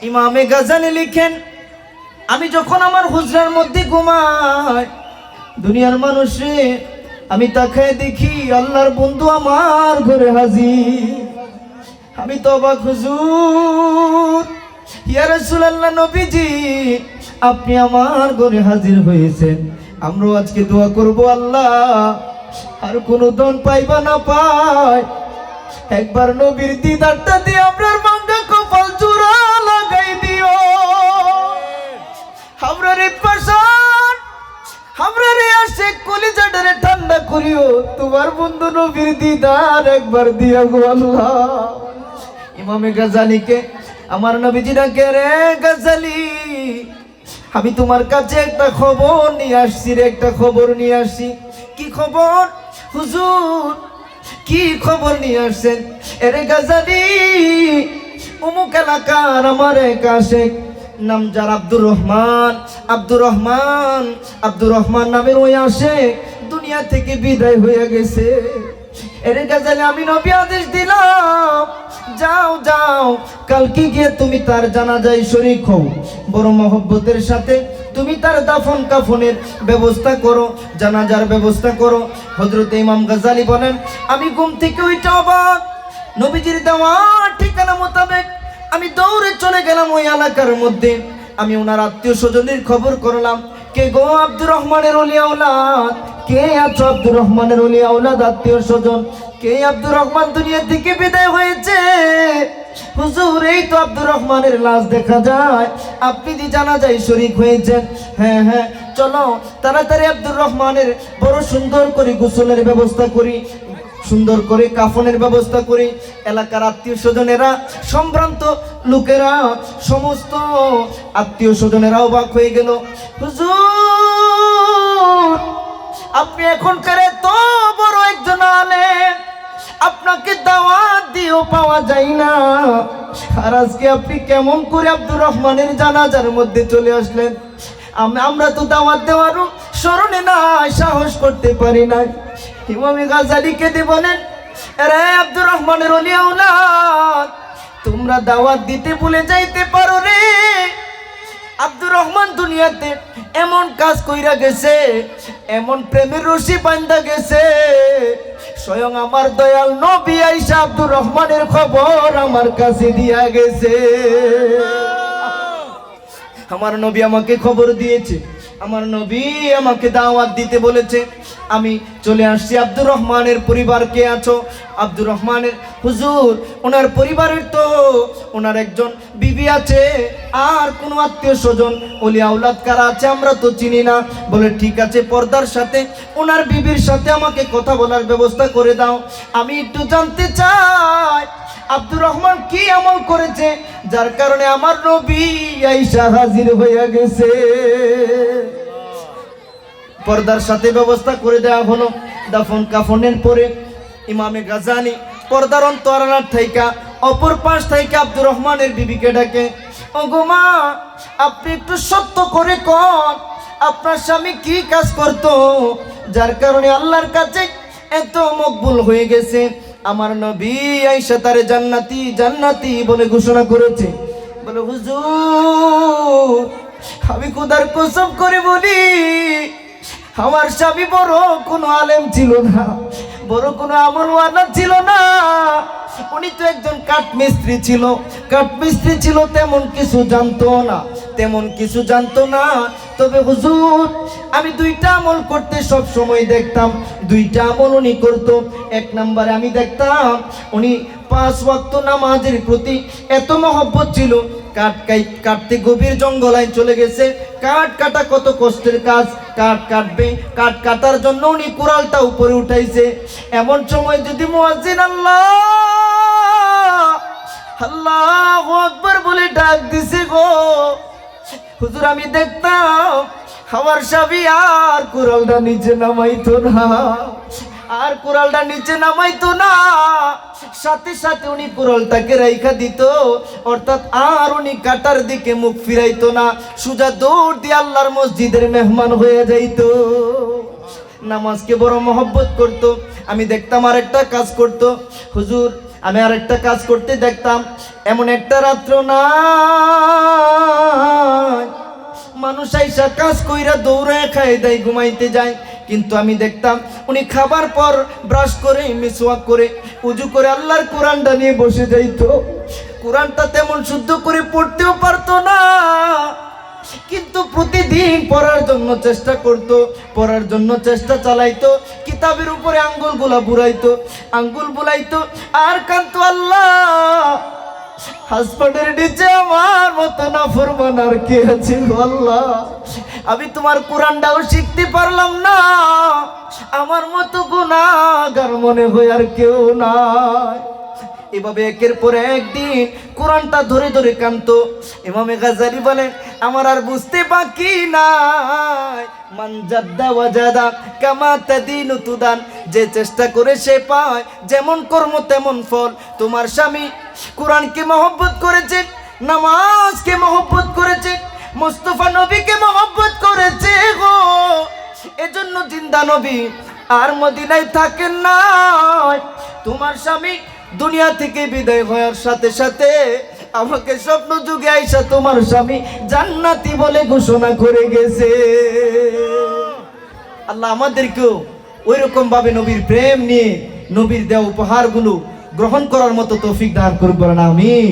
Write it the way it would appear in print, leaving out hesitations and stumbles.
ইমামে গাজালি লিখেন, আমি যখন আমার হুজরার মধ্যে ঘুমাই, দুনিয়ার মানুষে আমি তাকায় দেখি আল্লাহর বন্ধু আমার ঘরে হাজির। আমি তো অবাক, হুজুর, ইয়া রাসূলুল্লাহ, নবীজি আপনি আমার ঘরে হাজির হয়েছেন। আমরাও আজকে দোয়া করব, আল্লাহ আর কোনো দন পাইবা না পাই, একবার নবীর দিদারটা দিয়ে আপনার ভাঙা কপাল জোড়া লাগাই দিও। আমরার এই পাশান, আমরার এই আশিক কলিজাটারে ঠান্ডা করিও, তোমার বন্ধু নবীর দিদার একবার দিয়া গো আল্লাহ। ইমামে গাজালিকে আমার নবীজি ডাকে, রে গাজালি, আমি তোমার কাছে একটা খবর নিয়ে আসছি রে, একটা খবর নিয়ে আসছি। কি খবর হুজুর? কি খবর নিয়ে আসছেন? এরে গাজালি, অমুক এলাকার আমার এক আশিক, নাম যার আব্দুর রহমান, আব্দুর রহমান নামের ওই আশিক দুনিয়া থেকে বিদায় হয়ে গেছে। এরে গাজালি, আমি নবী আদেশ দিলাম, যাও যাও, কালকে গিয়ে তুমি তার জানাজায় শরীক হও, বড় মহব্বতের সাথে তুমি তার দাফন কাফনের ব্যবস্থা করো, জানাজার ব্যবস্থা করো। হযরত ইমাম গাজালি বলেন, আমি ঘুম থেকে উঠে অবাক, নবীজির দেওয়া ঠিকানা মোতাবেক আমি দৌড়ে চলে গেলাম ওই এলাকার মধ্যে। আমি ওনার আত্মীয় স্বজনের খবর করলাম, কে গো আব্দুর রহমানের ওলি আওলাদ, কে আছো আব্দুর রহমানের ওলি আওলাদ আত্মীয় স্বজন, কে আব্দুর রহমান দুনিয়া থেকে বিদায় হয়েছে? হুজুর, এই তো আব্দুর রহমানের লাশ দেখা যায়, আপনি দি জানাজায় শরীক হয়েছেন। হ্যাঁ হ্যাঁ, চলো তাড়াতাড়ি আব্দুর রহমানের বড় সুন্দর করে গোসলের ব্যবস্থা করি, সুন্দর করে কাফনের ব্যবস্থা করি। এলাকার আত্মীয় স্বজনেরা, সম্ভ্রান্ত লোকেরা, সমস্ত আত্মীয় স্বজনেরা অবাক হয়ে গেল। হুজুর, আপনি এখনকার এত বড় একজন আলেম, আপনাকে দাওয়াত দিয়েও পাওয়া যায় না, আর আজকে আপনি কেমন করে আব্দুর রহমানের জানাজার মধ্যে চলে আসলেন? আমরা তো দাওয়াত দেওয়ারও স্মরণে না সাহস করতে পারি না। ইমামে গাজালিকে দিয়ে বলেন, আরে আব্দুর রহমানের ওলি আওলাদ, তোমরা দাওয়াত দিতে ভুলে যাইতে পারো রে। আব্দুর রহমান দুনিয়াতে এমন কাজ কইরা গেছে, এমন প্রেমের রশি বান্ধা গেছে, স্বয়ং আমার দয়াল নবী আইসা আব্দুর রহমানের খবর আমার কাছে দিয়া গেছে। আমার নবী আমাকে খবর দিয়েছে, আমার নবী আমাকে দাওয়াত দিতে বলেছে। আমি চলে আসছি। আব্দুর রহমানের পরিবার কে আছো? আব্দুর রহমানের, হুজুর, ওনার পরিবারের তো ওনার একজন বিবি আছে, আর কোনো আত্মীয় স্বজন ওলি আওলাদ কারা আছে আমরা তো চিনি না। বলে ঠিক আছে, পর্দার সাথে ওনার বিবির সাথে আমাকে কথা বলার ব্যবস্থা করে দাও। আমি একটু জানতে চাই আব্দুর রহমান কি আমল করেছে যার কারণে আমার নবী আইসা হাজির হয়ে গেছে। পর্দার সাথে ব্যবস্থা করে দেওয়া হলো। দাফন কাফনের পরে ইমামে গাজালি পর্দার অন্তরানার থাইকা অপর পাশ থেকে আব্দুর রহমানের বিবিকে ডাকে, ওগো মা, আপনি একটু সত্য করে কোন, আপনার স্বামী কি কাজ করতো যার কারণে আল্লাহর কাছে এত মকবুল হয়ে গেছে? আমার নবী আয়েশা তারে জান্নাতি জান্নাতি বলে ঘোষণা করেছে। বলে হুজুর, আমি খোদার কসম করে বলি, আমার স্বামী বড় কোনো আলেম ছিল না, বড় কোনো আমলওয়ালা ছিল না, উনি তো একজন কাঠমিস্ত্রি ছিল। কাঠমিস্ত্রি ছিল, তেমন কিছু জানতো না। তবে হুজুর, আমি দুইটা আমল করতে সব সময় দেখতাম, দুইটা আমল উনি করতো। এক নম্বরে আমি দেখতাম উনি 5 ওয়াক্ত নামাজের প্রতি এত মহব্বত ছিল। কাটতে গভীর জঙ্গলায় চলে গেছে। কাঠ কাটা কত কষ্টের কাজ, কাঠ কাটবে, কাঠ কাটার জন্য উনি কুড়ালটা উপরে উঠাইছে। এমন সময় যদি মুয়াজ্জিন আল্লাহু আকবার বলে ডাক দিছে গো, হুজুর, আমি দেখতাম আমার স্বামী আর কুড়ালটা নিচে নামাইতো না, সাথে সাথে উনি কুড়ালটাকে রাইখা দিত, অর্থাৎ আর উনি কাটার দিকে মুখ ফিরাইতো না, সোজা দৌড় দিয়ে আল্লাহর মসজিদের মেহমান হয়ে যাইতো। নামাজকে বড় মহব্বত করত। আমি দেখতাম আরেকটা কাজ করত। হুজুর, আমি আরেকটা কাজ করতে দেখতাম, এমন একটা রাত্র না মানুষ আইসা কাজ কইরা দৌড়ায় খায় দেয় ঘুমাইতে যায়, কিন্তু আমি দেখতাম উনি খাবার পর ব্রাশ করে মিসওয়াক করে উজু করে আল্লাহর কোরআনটা নিয়ে বসে যাইতো। কোরআনটা তেমন শুদ্ধ করে পড়তেও পারতো না, কিন্তু প্রতিদিন পড়ার জন্য চেষ্টা করত, পড়ার জন্য চেষ্টা চালাইতো, কিতাবের উপরে আঙ্গুলগুলা বুলাইতো, আঙ্গুল বুলাইতো আর কানতো, আল্লাহ হাসপাতালের নিচে আমার মতো নাফরমান আর কে আছে গো আল্লাহ, আমি তোমার কোরআনটাও শিখতে পারলাম না, আমার মতো গুনাহগার মনে হয় আর কেউ নাই। এভাবে একের পর একদিন কোরআনটা ধরে ধরে কানতো। ইমামে গাজালি বলেন, আমার আর বুঝতে বাকি নাই, মান জাদ্দা ওয়াজাদা কামা তাদিনু তুদান, যে চেষ্টা করে সে পায়, যেমন কর্ম তেমন ফল। তোমার স্বামী কোরআনকে মহব্বত করেছে, নামাজকে মহব্বত করেছে, মুস্তাফা নবীকে মহব্বত করেছে গো, এজন্য জিন্দা নবী আর মদিনায় থাকেন না। তোমার স্বামী দুনিয়া থেকে বিদায় হওয়ার সাথে সাথে আমাকে স্বপ্ন যুগে আইসা তোমার স্বামী জান্নাতি বলে ঘোষণা করে গেছে। আল্লাহ আমাদেরকেও ওই রকম ভাবে নবীর প্রেম নিয়ে নবীর দেওয়া উপহারগুলো গ্রহণ করার মতো তৌফিক দান করুন, আমিন।